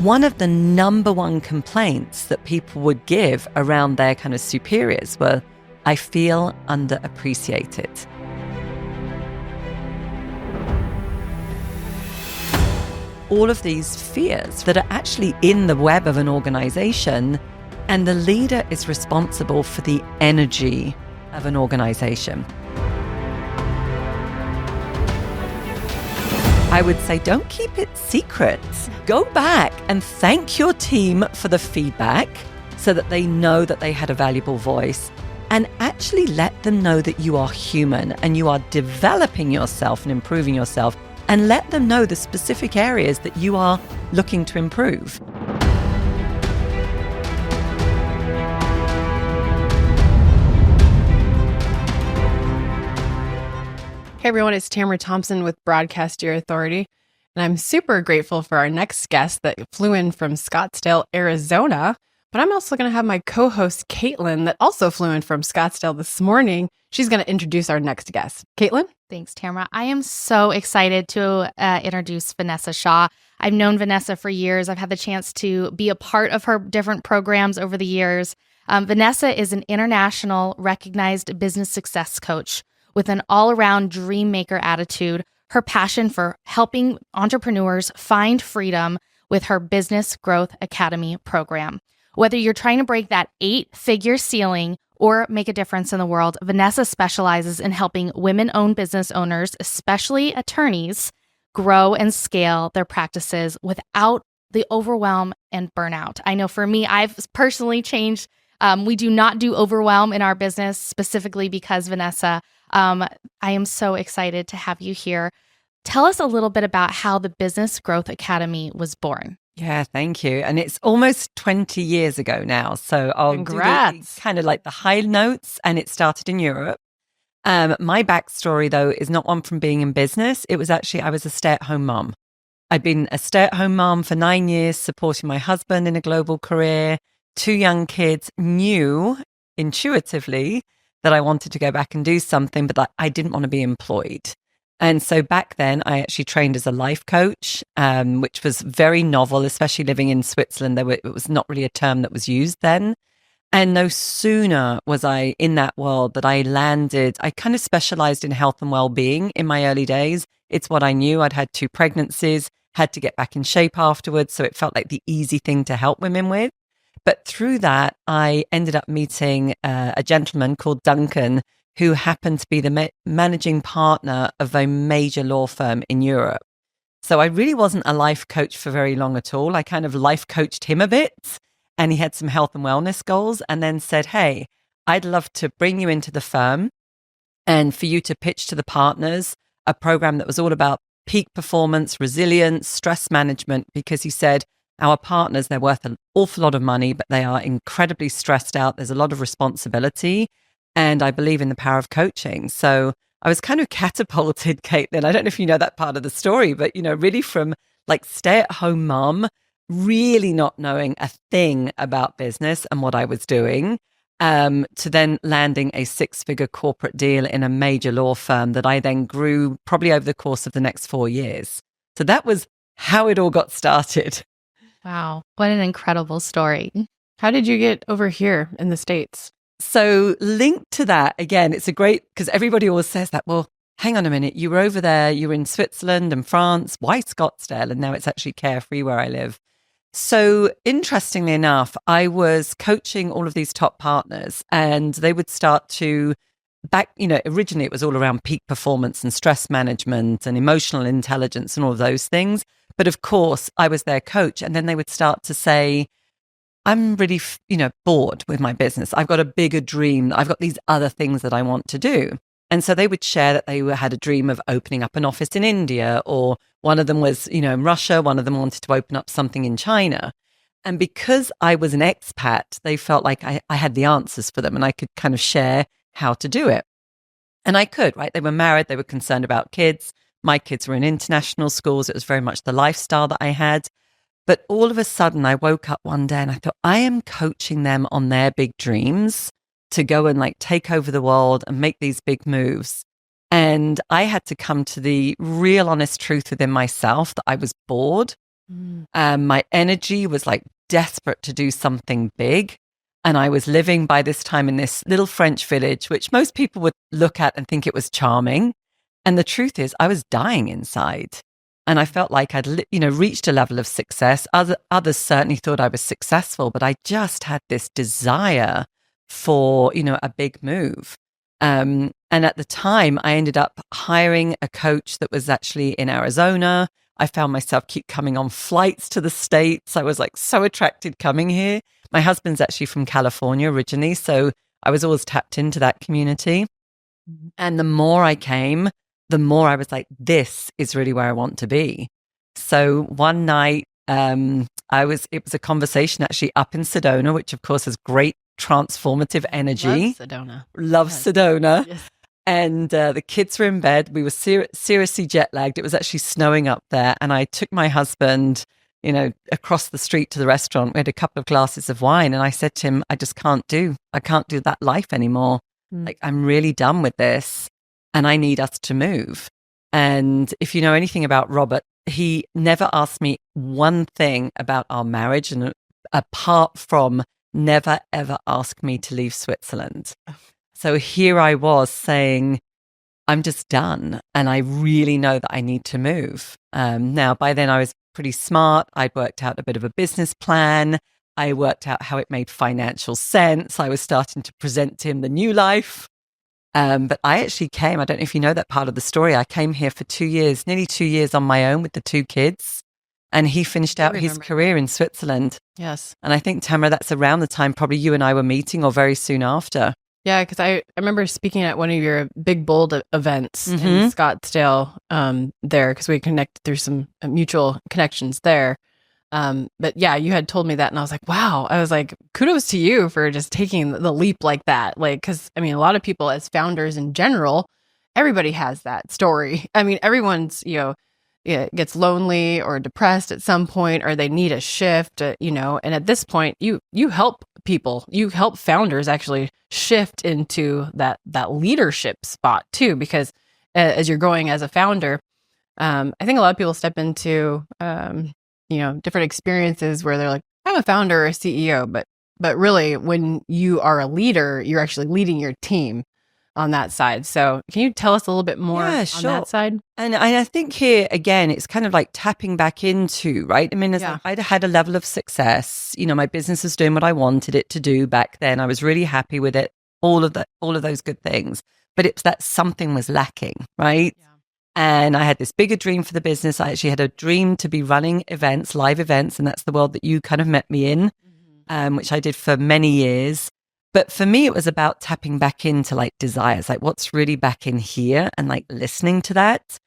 one of the number one complaints that people would give around their kind of superiors were, I feel underappreciated. All of these fears that are actually in the web of an organization, and the leader is responsible for the energy of an organization. I would say, don't keep it secret. Go back and thank your team for the feedback so that they know that they had a valuable voice, and actually let them know that you are human and you are developing yourself and improving yourself, and let them know the specific areas that you are looking to improve. Hey everyone, it's Tamara Thompson with Broadcast Your Authority, and I'm super grateful for our next guest that flew in from Scottsdale, Arizona. But I'm also going to have my co-host Caitlin that also flew in from Scottsdale this morning. She's going to introduce our next guest. Caitlin? Thanks, Tamara. I am so excited to introduce Vanessa Shaw. I've known Vanessa for years. I've had the chance to be a part of her different programs over the years. Vanessa is an international recognized business success coach with an all-around dream maker attitude. Her passion for helping entrepreneurs find freedom with her Business Growth Academy program. Whether you're trying to break that 8-figure ceiling or make a difference in the world, Vanessa specializes in helping women-owned business owners, especially attorneys, grow and scale their practices without the overwhelm and burnout. I know for me, I've personally changed. We do not do overwhelm in our business, specifically because Vanessa, I am so excited to have you here. Tell us a little bit about how the Business Growth Academy was born. Yeah, thank you. And it's almost 20 years ago now. So I'll do kind of like the high notes, and it started in Europe. My backstory, though, is not one from being in business. It was actually, I was a stay-at-home mom. I'd been a stay-at-home mom for 9 years, supporting my husband in a global career, 2 young kids, knew intuitively that I wanted to go back and do something, but that I didn't want to be employed. And so back then, I actually trained as a life coach, which was very novel, especially living in Switzerland. It was not really a term that was used then. And no sooner was I in that world that I landed. I kind of specialized in health and well-being in my early days. It's what I knew. I'd had 2 pregnancies, had to get back in shape afterwards. So it felt like the easy thing to help women with. But through that, I ended up meeting a gentleman called Duncan, who happened to be the managing partner of a major law firm in Europe. So I really wasn't a life coach for very long at all. I kind of life coached him a bit, and he had some health and wellness goals, and then said, hey, I'd love to bring you into the firm and for you to pitch to the partners a program that was all about peak performance, resilience, stress management, because he said, our partners, they're worth an awful lot of money, but they are incredibly stressed out. There's a lot of responsibility. And I believe in the power of coaching. So I was kind of catapulted, Caitlin. I don't know if you know that part of the story, but, really from like stay-at-home mom, really not knowing a thing about business and what I was doing, to then landing a 6-figure corporate deal in a major law firm that I then grew probably over the course of the next 4 years. So that was how it all got started. Wow. What an incredible story. How did you get over here in the States? So linked to that, again, it's a great, because everybody always says that, well, hang on a minute, you were over there, you were in Switzerland and France, why Scottsdale? And now it's actually Carefree where I live. So interestingly enough, I was coaching all of these top partners, and they would start to originally it was all around peak performance and stress management and emotional intelligence and all of those things. But of course, I was their coach. And then they would start to say, I'm really, bored with my business. I've got a bigger dream. I've got these other things that I want to do. And so they would share that they had a dream of opening up an office in India, or one of them was, in Russia. One of them wanted to open up something in China. And because I was an expat, they felt like I had the answers for them, and I could kind of share how to do it. And I could, right? They were married. They were concerned about kids. My kids were in international schools. It was very much the lifestyle that I had. But all of a sudden, I woke up one day and I thought, I am coaching them on their big dreams to go and take over the world and make these big moves. And I had to come to the real honest truth within myself that I was bored My energy was like desperate to do something big. And I was living by this time in this little French village, which most people would look at and think it was charming. And the truth is, I was dying inside. And I felt like I'd, reached a level of success. Others certainly thought I was successful, but I just had this desire for, a big move. And at the time, I ended up hiring a coach that was actually in Arizona. I found myself keep coming on flights to the States. I was like so attracted coming here. My husband's actually from California originally, so I was always tapped into that community. And the more I came, the more I was like, this is really where I want to be. So one night, it was a conversation actually up in Sedona, which of course has great transformative energy. Love Sedona. Yes. And the kids were in bed. We were seriously jet lagged. It was actually snowing up there. And I took my husband, across the street to the restaurant. We had a couple of glasses of wine. And I said to him, I can't do that life anymore. Like, I'm really done with this. And I need us to move. And if you know anything about Robert, he never asked me one thing about our marriage, and apart from never, ever ask me to leave Switzerland. So here I was saying, I'm just done. And I really know that I need to move. Now, by then I was pretty smart. I'd worked out a bit of a business plan. I worked out how it made financial sense. I was starting to present to him the new life. But I actually came, I don't know if you know that part of the story. I came here for 2 years, nearly 2 years on my own with the 2 kids. And he finished out his career in Switzerland. Yes. And I think, Tamara, that's around the time probably you and I were meeting or very soon after. Yeah, because I remember speaking at one of your Big Bold events in Scottsdale there, because we connected through some mutual connections there. But yeah, you had told me that and I was like, wow. I was like, kudos to you for just taking the leap like that. Like, because I mean, a lot of people as founders in general, everybody has that story. I mean, everyone's, gets lonely or depressed at some point, or they need a shift, and at this point you help people, you help founders actually shift into that leadership spot too, because as you're growing as a founder, I think a lot of people step into, different experiences where they're like, I'm a founder or a CEO, but really when you are a leader, you're actually leading your team on that side. So can you tell us a little bit more on that side? And I think here, again, it's kind of like tapping back into, right? I mean, I'd had a level of success, my business was doing what I wanted it to do back then. I was really happy with it, all of those good things, but it's that something was lacking, right? Yeah. And I had this bigger dream for the business. I actually had a dream to be running events, live events, and that's the world that you kind of met me in, which I did for many years. But for me, it was about tapping back into like desires, like what's really back in here and like listening to that.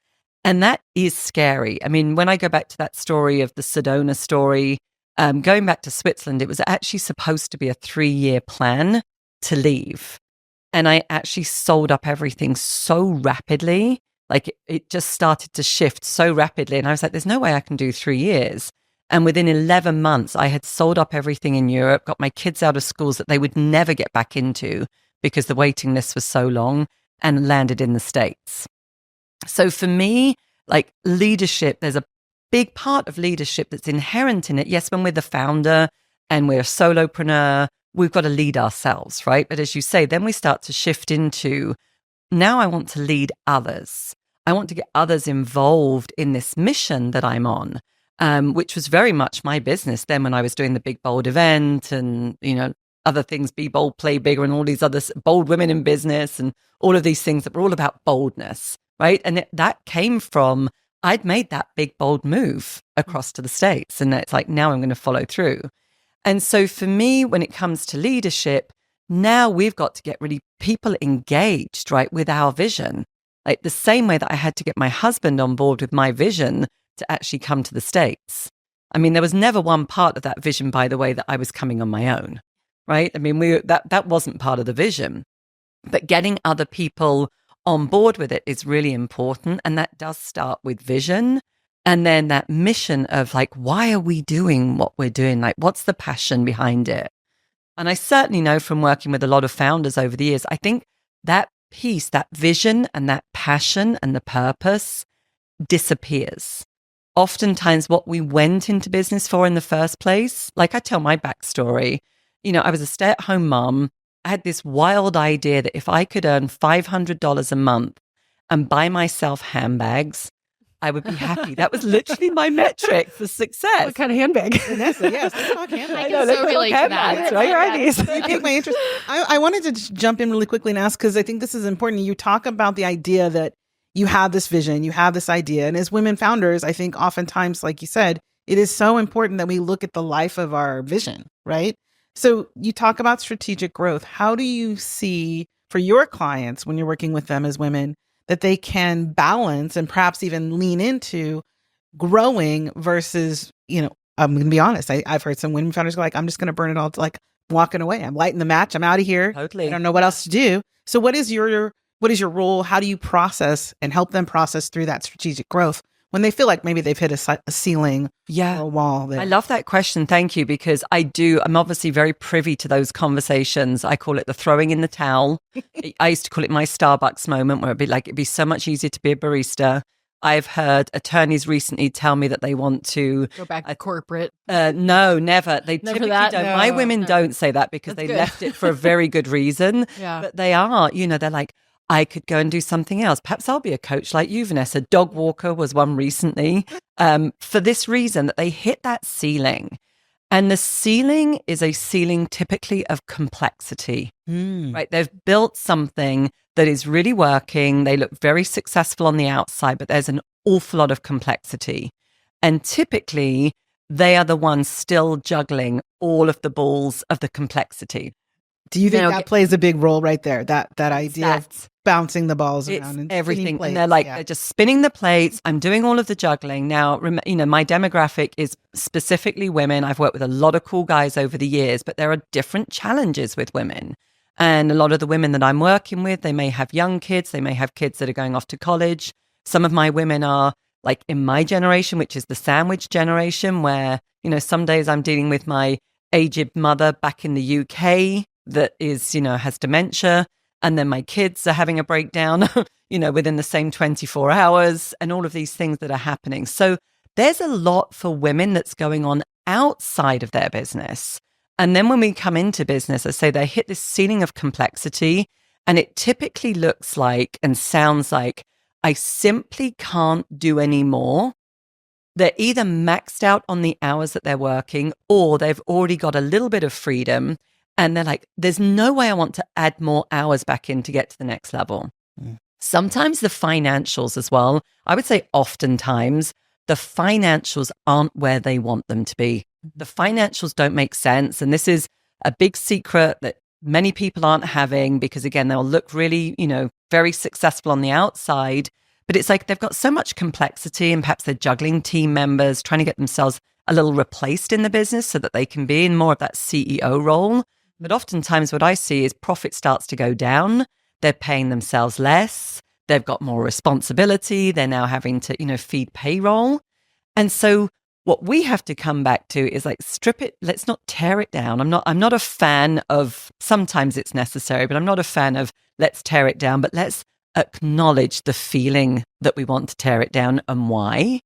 And that is scary. I mean, when I go back to that story of the Sedona story, going back to Switzerland, it was actually supposed to be a 3-year plan to leave. And I actually sold up everything so rapidly. Like it just started to shift so rapidly. And I was like, there's no way I can do 3 years. And within 11 months, I had sold up everything in Europe, got my kids out of schools that they would never get back into because the waiting list was so long, and landed in the States. So for me, like leadership, there's a big part of leadership that's inherent in it. Yes, when we're the founder and we're a solopreneur, we've got to lead ourselves, right? But as you say, then we start to shift into, now I want to lead others. I want to get others involved in this mission that I'm on. Which was very much my business then when I was doing the Big Bold event and, other things, Be Bold, Play Bigger, and all these other bold women in business and all of these things that were all about boldness, right? And that came from, I'd made that big, bold move across to the States. And it's like, now I'm going to follow through. And so for me, when it comes to leadership, now we've got to get really people engaged, right, with our vision. Like the same way that I had to get my husband on board with my vision to actually come to the States. I mean, there was never one part of that vision, by the way, that I was coming on my own, right? I mean, that wasn't part of the vision. But getting other people on board with it is really important. And that does start with vision. And then that mission of like, why are we doing what we're doing? Like, what's the passion behind it? And I certainly know from working with a lot of founders over the years, I think that piece, that vision and that passion and the purpose disappears. oftentimes what we went into business for in the first place. Like I tell my backstory, I was a stay-at-home mom. I had this wild idea that if I could earn $500 a month and buy myself handbags, I would be happy. That was literally my metric for success. What kind of handbag? Vanessa, yes, let's talk handbags. I know, let's relate to that. Right? You piqued my interest. I wanted to just jump in really quickly and ask, because I think this is important. You talk about the idea that you have this vision, you have this idea. And as women founders, I think oftentimes, like you said, it is so important that we look at the life of our vision, right? So you talk about strategic growth. How do you see for your clients when you're working with them as women that they can balance and perhaps even lean into growing versus, I'm going to be honest. I've heard some women founders go like, I'm just going to burn it all, like walking away. I'm lighting the match. I'm out of here. Totally. I don't know what else to do. So what is your role? How do you process and help them process through that strategic growth when they feel like maybe they've hit a ceiling or a wall there? I love that question. Thank you. Because I'm obviously very privy to those conversations. I call it the throwing in the towel. I used to call it my Starbucks moment, where it'd be so much easier to be a barista. I've heard attorneys recently tell me that they want to go back to corporate. No, never. They Never typically that? don't. No, My women don't say that because That's they good. left it for a very good reason. Yeah. But they are, they're like, I could go and do something else. Perhaps I'll be a coach like you, Vanessa. Dog walker was one recently. For this reason, that they hit that ceiling. And the ceiling is a ceiling typically of complexity, right? They've built something that is really working. They look very successful on the outside, but there's an awful lot of complexity. And typically, they are the ones still juggling all of the balls of the complexity. Do you think that plays a big role right there? That idea of bouncing the balls it's around and everything. plates, And they're like, they're just spinning the plates. I'm doing all of the juggling. Now, my demographic is specifically women. I've worked with a lot of cool guys over the years, but there are different challenges with women. And a lot of the women that I'm working with, they may have young kids. They may have kids that are going off to college. Some of my women are like in my generation, which is the sandwich generation, where, some days I'm dealing with my aged mother back in the UK that is, has dementia. And then my kids are having a breakdown, within the same 24 hours and all of these things that are happening. So there's a lot for women that's going on outside of their business. And then when we come into business, I say they hit this ceiling of complexity, and it typically looks like and sounds like, I simply can't do any more. They're either maxed out on the hours that they're working, or they've already got a little bit of freedom. And they're like, there's no way I want to add more hours back in to get to the next level. Sometimes the financials as well. I would say oftentimes the financials aren't where they want them to be. The financials don't make sense. And this is a big secret that many people aren't having, because again, they'll look really, very successful on the outside, but it's like they've got so much complexity, and perhaps they're juggling team members, trying to get themselves a little replaced in the business so that they can be in more of that CEO role. But oftentimes what I see is profit starts to go down. They're paying themselves less. They've got more responsibility. They're now having to, feed payroll. And so what we have to come back to is like, strip it. Let's not tear it down. I'm not a fan of, sometimes it's necessary, but I'm not a fan of let's tear it down, but let's acknowledge the feeling that we want to tear it down and why.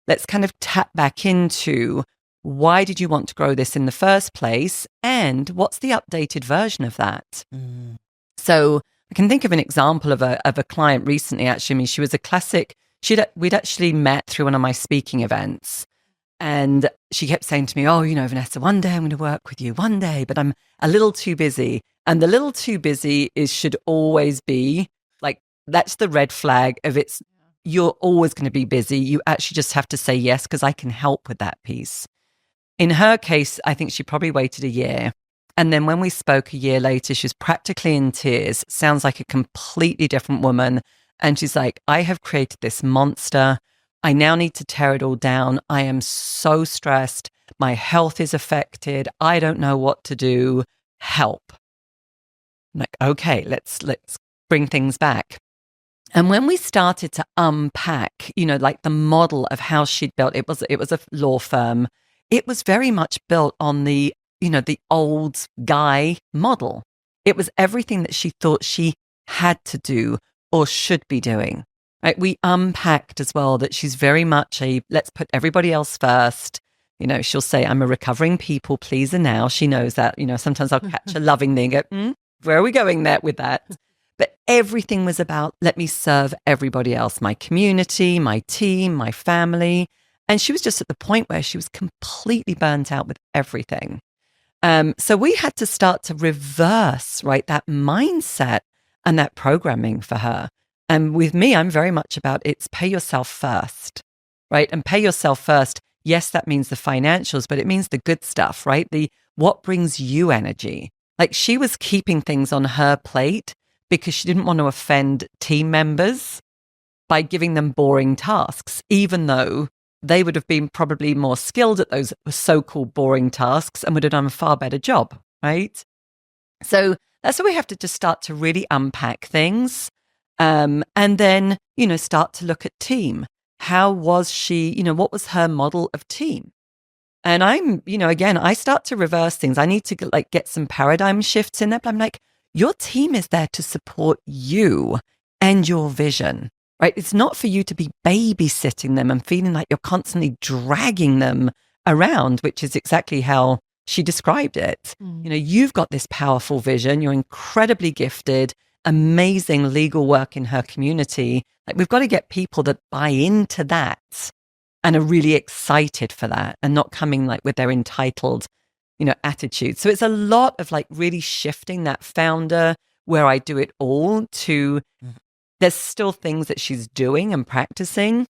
Let's kind of tap back into, why did you want to grow this in the first place? And what's the updated version of that? So I can think of an example of a client recently, actually. I mean, she was a classic. We'd actually met through one of my speaking events. And she kept saying to me, oh, Vanessa, one day I'm going to work with you, one day, but I'm a little too busy. And the little too busy should always be like, that's the red flag of you're always going to be busy. You actually just have to say yes, because I can help with that piece. In her case, I think she probably waited a year. And then when we spoke a year later, she was practically in tears. Sounds like a completely different woman. And she's like, I have created this monster. I now need to tear it all down. I am so stressed. My health is affected. I don't know what to do. Help. I'm like, okay, let's bring things back. And when we started to unpack, like the model of how she'd built, it was a law firm. It was very much built on the old guy model. It was everything that she thought she had to do or should be doing. right? We unpacked as well that she's very much let's put everybody else first. She'll say, I'm a recovering people pleaser now. She knows that, sometimes I'll catch her lovingly and go, where are we going there with that? But everything was about, let me serve everybody else, my community, my team, my family. And she was just at the point where she was completely burnt out with everything. So we had to start to reverse, right, that mindset and that programming for her. And with me, I'm very much about it's pay yourself first, right? And pay yourself first. Yes, that means the financials, but it means the good stuff, right? What brings you energy. Like she was keeping things on her plate because she didn't want to offend team members by giving them boring tasks, even though they would have been probably more skilled at those so-called boring tasks and would have done a far better job, right? So that's why we have to just start to really unpack things. And then, start to look at team. How was she, what was her model of team? And I'm, again, I start to reverse things. I need to get some paradigm shifts in there. But I'm like, your team is there to support you and your vision, right? It's not for you to be babysitting them and feeling like you're constantly dragging them around, which is exactly how she described it. You've got this powerful vision. You're incredibly gifted, amazing legal work in her community. Like we've got to get people that buy into that and are really excited for that and not coming with their entitled, attitude. So it's a lot of really shifting that founder where I do it all to there's still things that she's doing and practicing.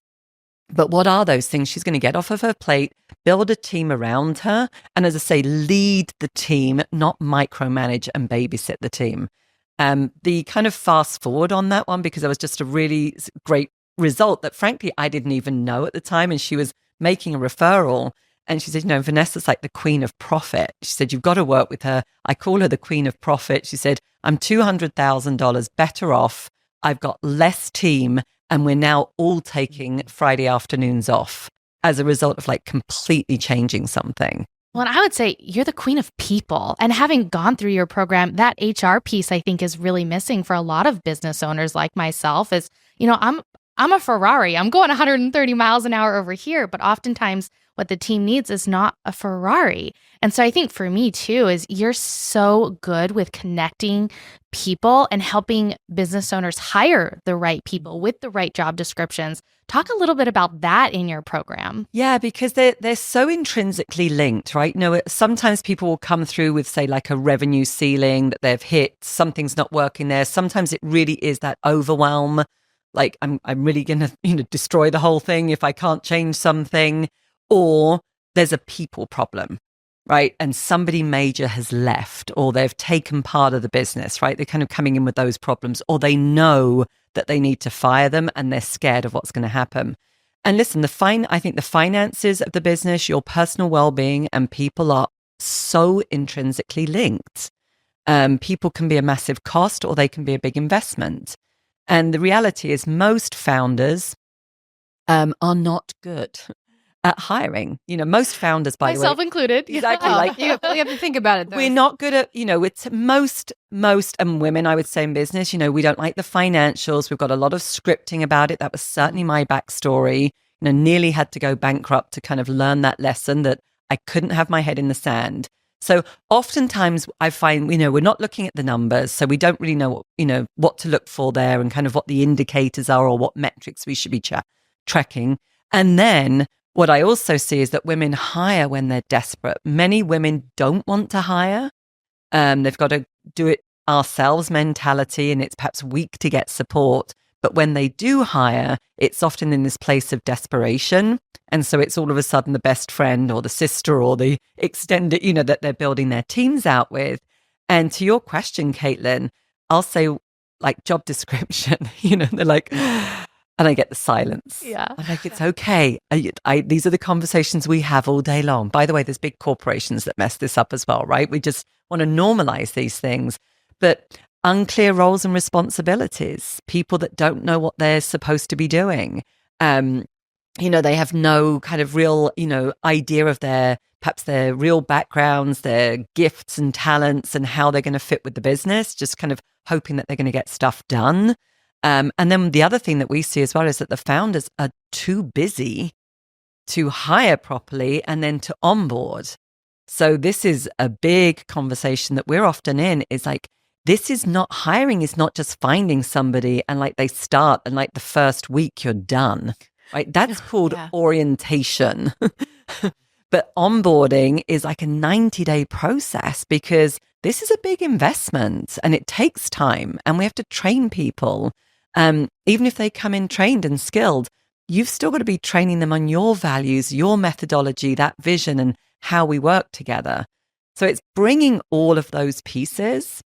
But what are those things she's going to get off of her plate, build a team around her, and as I say, lead the team, not micromanage and babysit the team. The kind of fast forward on that one, because there was just a really great result that frankly, I didn't even know at the time. And she was making a referral and she said, Vanessa's like the queen of profit. She said, you've got to work with her. I call her the queen of profit. She said, I'm $200,000 better off. I've got less team. And we're now all taking Friday afternoons off as a result of completely changing something. Well, and I would say you're the queen of people. And having gone through your program, that HR piece I think is really missing for a lot of business owners like myself is, I'm a Ferrari. I'm going 130 miles an hour over here, but oftentimes what the team needs is not a Ferrari. And so I think for me too is you're so good with connecting people and helping business owners hire the right people with the right job descriptions. Talk a little bit about that in your program. Yeah, because they're so intrinsically linked, right? Sometimes people will come through with, say, a revenue ceiling that they've hit, something's not working there. Sometimes it really is that overwhelm. I'm really going to, destroy the whole thing if I can't change something. Or there's a people problem, right? And somebody major has left or they've taken part of the business, right? They're kind of coming in with those problems, or they know that they need to fire them and they're scared of what's going to happen. And listen, I think the finances of the business, your personal well-being and people are so intrinsically linked. People can be a massive cost or they can be a big investment. And the reality is most founders are not good at hiring. Most founders, by the way. Myself included. Exactly. You have to think about it, though. We're not good at, it's most and women, I would say, in business, we don't like the financials. We've got a lot of scripting about it. That was certainly my backstory. Nearly had to go bankrupt to kind of learn that lesson that I couldn't have my head in the sand. So oftentimes I find, we're not looking at the numbers. So we don't really know, what to look for there and kind of what the indicators are or what metrics we should be tracking. And then what I also see is that women hire when they're desperate. Many women don't want to hire. They've got to do it ourselves mentality, and it's perhaps weak to get support. But when they do hire, it's often in this place of desperation. And so it's all of a sudden the best friend or the sister or the extended, that they're building their teams out with. And to your question, Caitlin, I'll say job description, they're like, and I get the silence. Yeah. I'm like, it's okay. These are the conversations we have all day long. By the way, there's big corporations that mess this up as well, right? We just want to normalize these things. But unclear roles and responsibilities, people that don't know what they're supposed to be doing. They have no kind of real, idea of perhaps their real backgrounds, their gifts and talents and how they're going to fit with the business, just kind of hoping that they're going to get stuff done. And then the other thing that we see as well is that the founders are too busy to hire properly and then to onboard. So this is a big conversation that we're often in, is like, this is not, hiring is not just finding somebody and like they start and like the first week you're done, right? That's called orientation. But onboarding is like a 90-day process, because this is a big investment and it takes time and we have to train people. Even if they come in trained and skilled, you've still got to be training them on your values, your methodology, that vision, and how we work together. So it's bringing all of those pieces.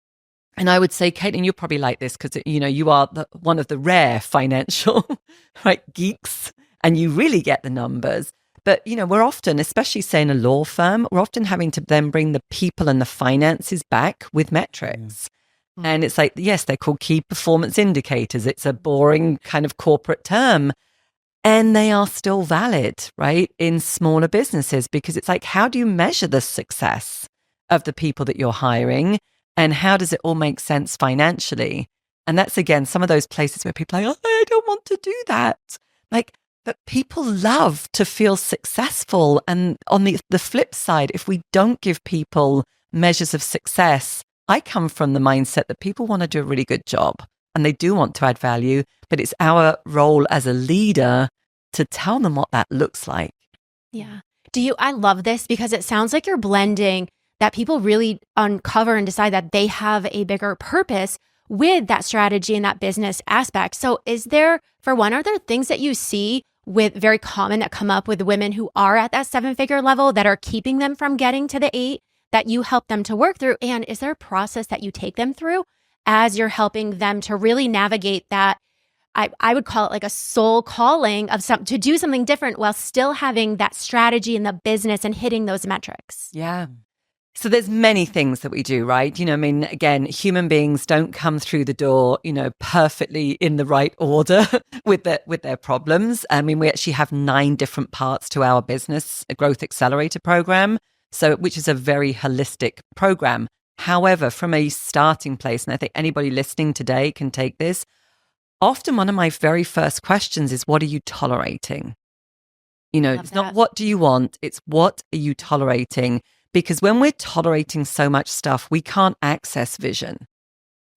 And I would say, Caitlin, you're probably like this because, you are one of the rare financial geeks, and you really get the numbers. But, we're often, especially say in a law firm, we're often having to then bring the people and the finances back with metrics. Mm. And it's like, yes, they're called key performance indicators. It's a boring kind of corporate term. And they are still valid, right, in smaller businesses, because it's like, how do you measure the success of the people that you're hiring? And how does it all make sense financially? And that's, again, some of those places where people are like, oh, I don't want to do that. But people love to feel successful. And on the flip side, if we don't give people measures of success, I come from the mindset that people want to do a really good job and they do want to add value, but it's our role as a leader to tell them what that looks like. Yeah. I love this because it sounds like you're blending that people really uncover and decide that they have a bigger purpose with that strategy and that business aspect. So are there things that you see with very common that come up with women who are at that 7-figure level that are keeping them from getting to the 8 that you help them to work through? And is there a process that you take them through as you're helping them to really navigate that? I would call it like a soul calling to do something different while still having that strategy in the business and hitting those metrics. Yeah. So there's many things that we do, right? Again, human beings don't come through the door, perfectly in the right order with their problems. We actually have 9 different parts to our business, a growth accelerator program, which is a very holistic program. However, from a starting place, and I think anybody listening today can take this, often one of my very first questions is, what are you tolerating? It's not what do you want, it's what are you tolerating? Because when we're tolerating so much stuff, we can't access vision.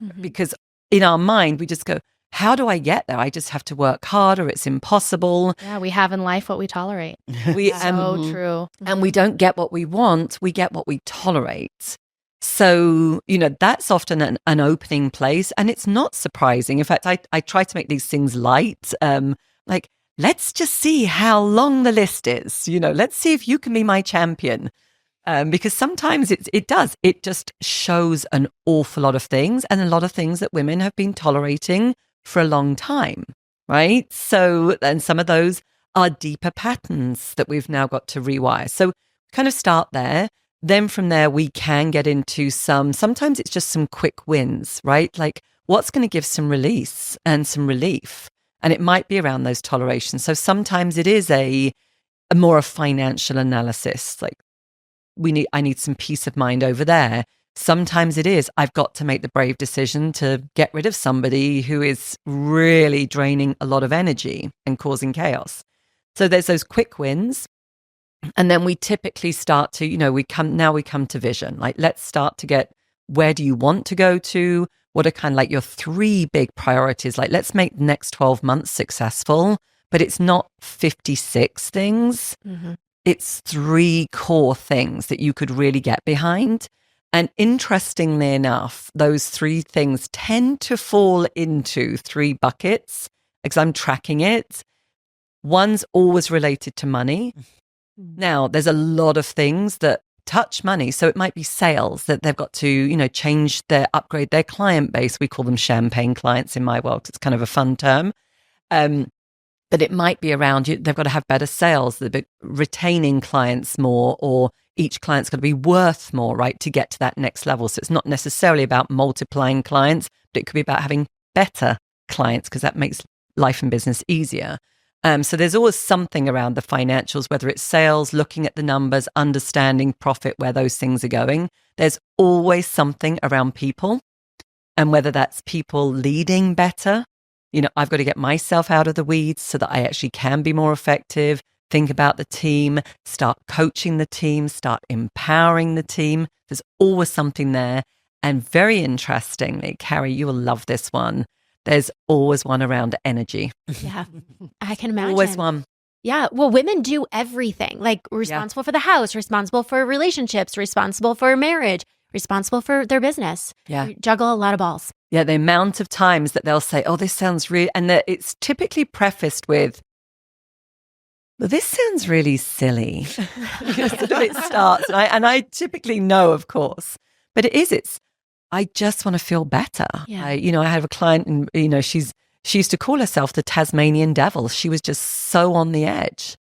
Mm-hmm. Because in our mind, we just go, how do I get there? I just have to work harder. It's impossible. Yeah, we have in life what we tolerate. So true. And we don't get what we want. We get what we tolerate. So, that's often an opening place. And it's not surprising. In fact, I try to make these things light. Let's just see how long the list is. Let's see if you can be my champion. Because sometimes it just shows an awful lot of things, and a lot of things that women have been tolerating for a long time, right? So, and some of those are deeper patterns that we've now got to rewire. So kind of start there. Then from there, we can get into sometimes it's just some quick wins, right? Like what's going to give some release and some relief. And it might be around those tolerations. So sometimes it is a more a financial analysis, like I need some peace of mind over there. Sometimes it is, I've got to make the brave decision to get rid of somebody who is really draining a lot of energy and causing chaos. So there's those quick wins. And then we typically start to, we come to vision. Like, let's start to get, where do you want to go to? What are kind of like your 3 big priorities? Like, let's make the next 12 months successful, but it's not 56 things. Mm-hmm. It's 3 core things that you could really get behind. And interestingly enough, those 3 things tend to fall into 3 buckets because I'm tracking it. One's always related to money. Now, there's a lot of things that touch money. So it might be sales that they've got to, upgrade their client base. We call them champagne clients in my world. It's kind of a fun term. But it might be around they've got to have better sales, they're retaining clients more, or each client's got to be worth more, right, to get to that next level. So it's not necessarily about multiplying clients, but it could be about having better clients because that makes life and business easier. So there's always something around the financials, whether it's sales, looking at the numbers, understanding profit, where those things are going. There's always something around people, and whether that's people leading better, I've got to get myself out of the weeds so that I actually can be more effective, think about the team, start coaching the team, start empowering the team. There's always something there. And very interestingly, Carrie, you will love this one. There's always one around energy. Yeah, I can imagine. Always one. Yeah. Well, women do everything, like responsible for the house, responsible for relationships, responsible for marriage, responsible for their business. Yeah. You juggle a lot of balls. Yeah. The amount of times that they'll say, oh, this sounds really, and that it's typically prefaced with, well, this sounds really silly. It starts. And I typically know, of course, but I just want to feel better. Yeah. I have a client and, she used to call herself the Tasmanian devil. She was just so on the edge.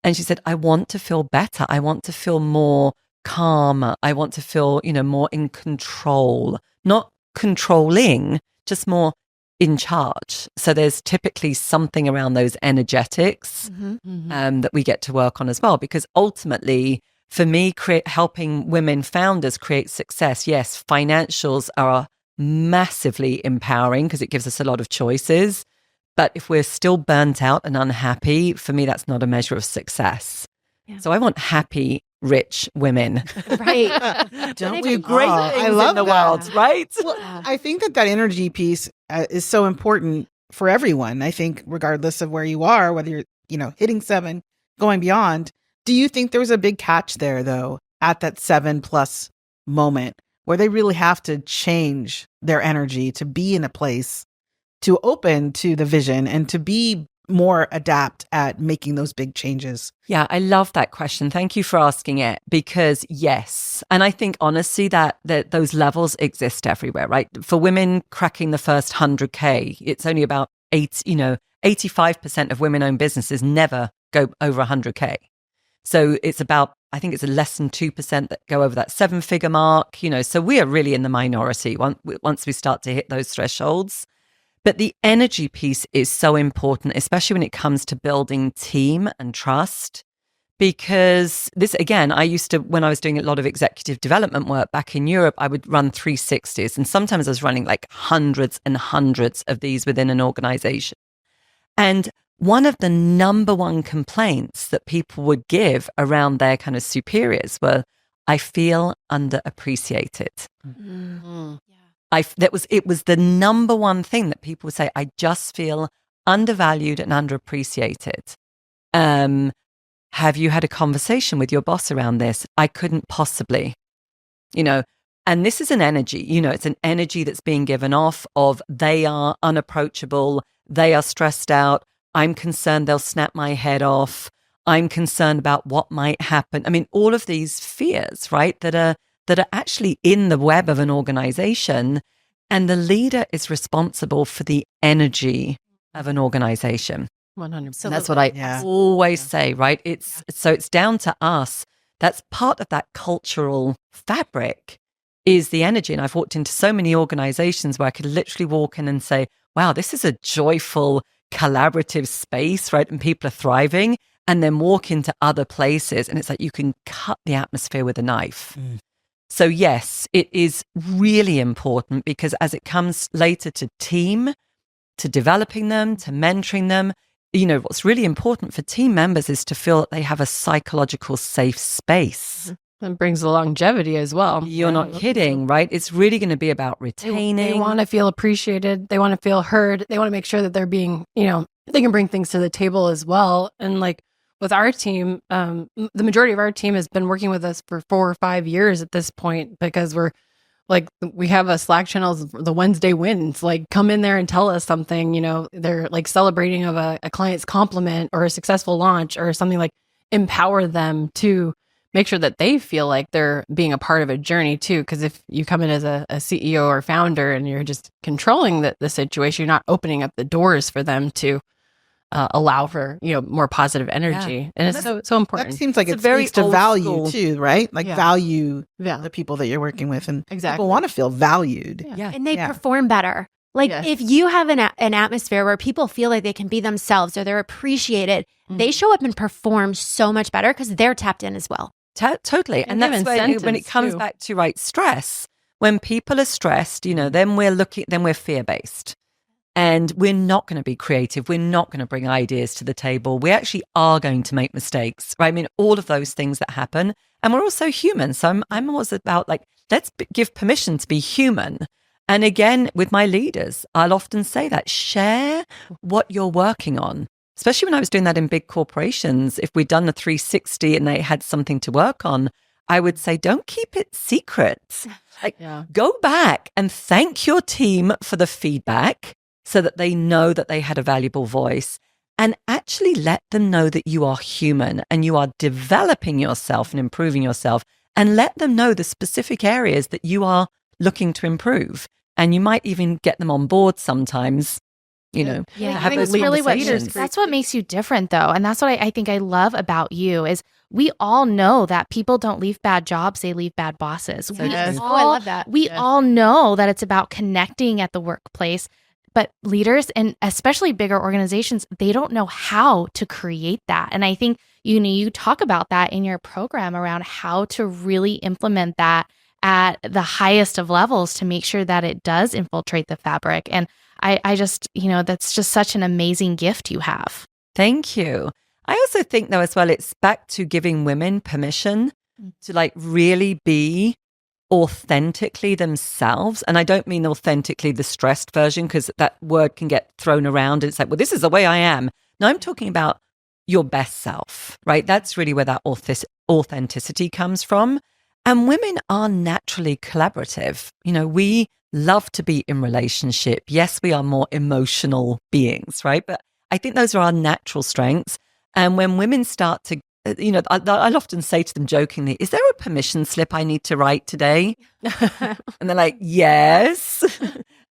And she said, I want to feel better. I want to feel more calm. I want to feel, more in control, not controlling, just more in charge. So there's typically something around those energetics that we get to work on as well, because ultimately, for me, helping women founders create success, yes, financials are massively empowering because it gives us a lot of choices. But if we're still burnt out and unhappy, for me, that's not a measure of success. Yeah. So I want happy, rich women. Right. Don't we? Great things I love in the that. world, right? Well, I think that energy piece is so important for everyone. I think regardless of where you are, whether you're, hitting 7, going beyond. Do you think there was a big catch there, though, at that 7+ moment where they really have to change their energy to be in a place to open to the vision and to be more adept at making those big changes? Yeah, I love that question. Thank you for asking it, because yes. And I think honestly that those levels exist everywhere, right? For women cracking the first 100K, it's only about 85% of women-owned businesses never go over 100K. So it's about, I think it's less than 2% that go over that 7-figure mark, so we are really in the minority once we start to hit those thresholds. But the energy piece is so important, especially when it comes to building team and trust. Because this, again, when I was doing a lot of executive development work back in Europe, I would run 360s. And sometimes I was running like hundreds and hundreds of these within an organization. And one of the number one complaints that people would give around their kind of superiors were, I feel underappreciated. Mm-hmm. It was the number one thing that people would say, I just feel undervalued and underappreciated. Have you had a conversation with your boss around this? I couldn't possibly, and this is an energy, it's an energy that's being given off of they are unapproachable. They are stressed out. I'm concerned they'll snap my head off. I'm concerned about what might happen. I mean, all of these fears, right, that are actually in the web of an organization, and the leader is responsible for the energy of an organization. 100%. And that's what I always say, right? So it's down to us. That's part of that cultural fabric is the energy. And I've walked into so many organizations where I could literally walk in and say, wow, this is a joyful, collaborative space, right? And people are thriving, and then walk into other places and it's like you can cut the atmosphere with a knife. So yes, it is really important, because as it comes later to team, to developing them, to mentoring them, what's really important for team members is to feel that they have a psychological safe space. That brings the longevity as well. You're not kidding, right? It's really going to be about retaining. They want to feel appreciated. They want to feel heard. They want to make sure that they're being, they can bring things to the table as well. And like with our team, the majority of our team has been working with us for 4 or 5 years at this point, because we have a Slack channel, the Wednesday wins, like come in there and tell us something, they're like celebrating of a client's compliment or a successful launch or something, like empower them to make sure that they feel like they're being a part of a journey too. Because if you come in as a CEO or founder and you're just controlling the situation, you're not opening up the doors for them to allow for, more positive energy. Yeah. And it's so important. That seems like it speaks to value too, right? Like value the people that you're working with, and people want to feel valued. Yeah. And they perform better. Like if you have an atmosphere where people feel like they can be themselves or they're appreciated, they show up and perform so much better because they're tapped in as well. Totally. And that's when it comes back to stress. When people are stressed, then we're fear-based. And we're not going to be creative. We're not going to bring ideas to the table. We actually are going to make mistakes, right? I mean, all of those things that happen. And we're also human. So I'm always about like, let's give permission to be human. And again, with my leaders, I'll often say that share what you're working on, especially when I was doing that in big corporations. If we'd done the 360 and they had something to work on, I would say, don't keep it secret. Like, go back and thank your team for the feedback so that they know that they had a valuable voice, and actually let them know that you are human and you are developing yourself and improving yourself, and let them know the specific areas that you are looking to improve. And you might even get them on board sometimes, you know, have those conversations. That's what makes you different, though. And that's what I think I love about you is we all know that people don't leave bad jobs, they leave bad bosses. I love that. We all know that it's about connecting at the workplace. But leaders, and especially bigger organizations, they don't know how to create that. And I think, you talk about that in your program around how to really implement that at the highest of levels to make sure that it does infiltrate the fabric. And I just, that's just such an amazing gift you have. Thank you. I also think, though, as well, it's back to giving women permission to like really be authentically themselves. And I don't mean authentically the stressed version, because that word can get thrown around and it's like, well, this is the way I am. No, I'm talking about your best self, right? That's really where that authenticity comes from. And women are naturally collaborative. We love to be in relationship. Yes, we are more emotional beings, right? But I think those are our natural strengths. And when women start to I'll often say to them jokingly, is there a permission slip I need to write today? And they're like, yes.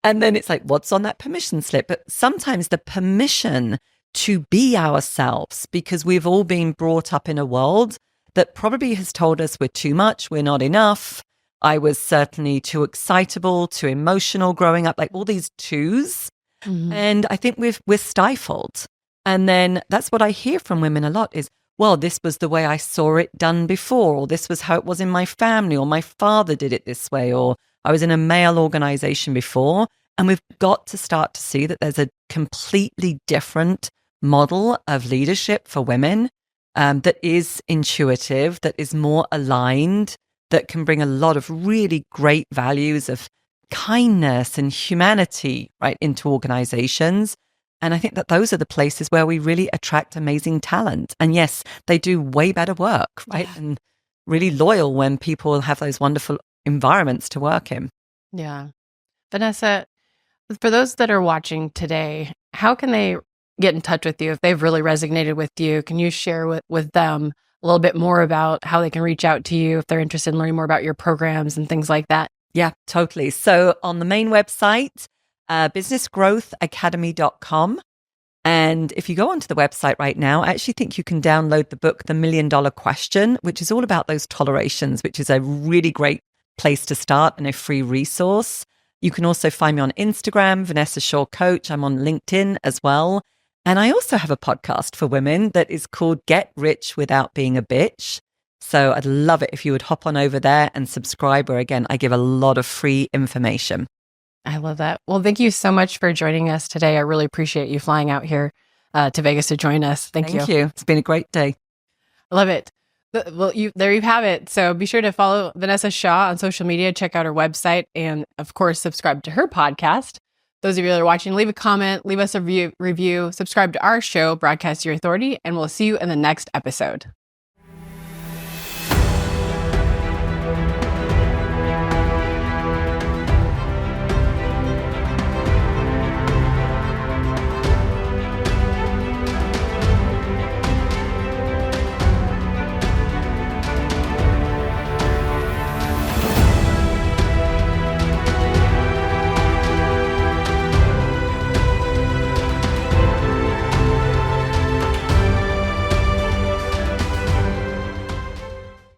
And then it's like, what's on that permission slip? But sometimes the permission to be ourselves, because we've all been brought up in a world that probably has told us we're too much, we're not enough. I was certainly too excitable, too emotional growing up, like all these twos. Mm-hmm. And I think we're stifled. And then that's what I hear from women a lot is, well, this was the way I saw it done before, or this was how it was in my family, or my father did it this way, or I was in a male organization before. And we've got to start to see that there's a completely different model of leadership for women that is intuitive, that is more aligned, that can bring a lot of really great values of kindness and humanity right into organizations. And I think that those are the places where we really attract amazing talent. And yes, they do way better work, right? Yeah. And really loyal when people have those wonderful environments to work in. Yeah. Vanessa, for those that are watching today, how can they get in touch with you if they've really resonated with you? Can you share with them a little bit more about how they can reach out to you if they're interested in learning more about your programs and things like that? Yeah, totally. So on the main website, businessgrowthacademy.com. And if you go onto the website right now, I actually think you can download the book, The $1 Million Question, which is all about those tolerations, which is a really great place to start and a free resource. You can also find me on Instagram, Vanessa Shaw Coach. I'm on LinkedIn as well. And I also have a podcast for women that is called Get Rich Without Being a Bitch. So I'd love it if you would hop on over there and subscribe, where again, I give a lot of free information. I love that. Well, thank you so much for joining us today. I really appreciate you flying out here to Vegas to join us. Thank you. It's been a great day. I love it. Well, there you have it. So be sure to follow Vanessa Shaw on social media, check out her website, and of course, subscribe to her podcast. Those of you that are watching, leave a comment, leave us a review, subscribe to our show, Broadcast Your Authority, and we'll see you in the next episode.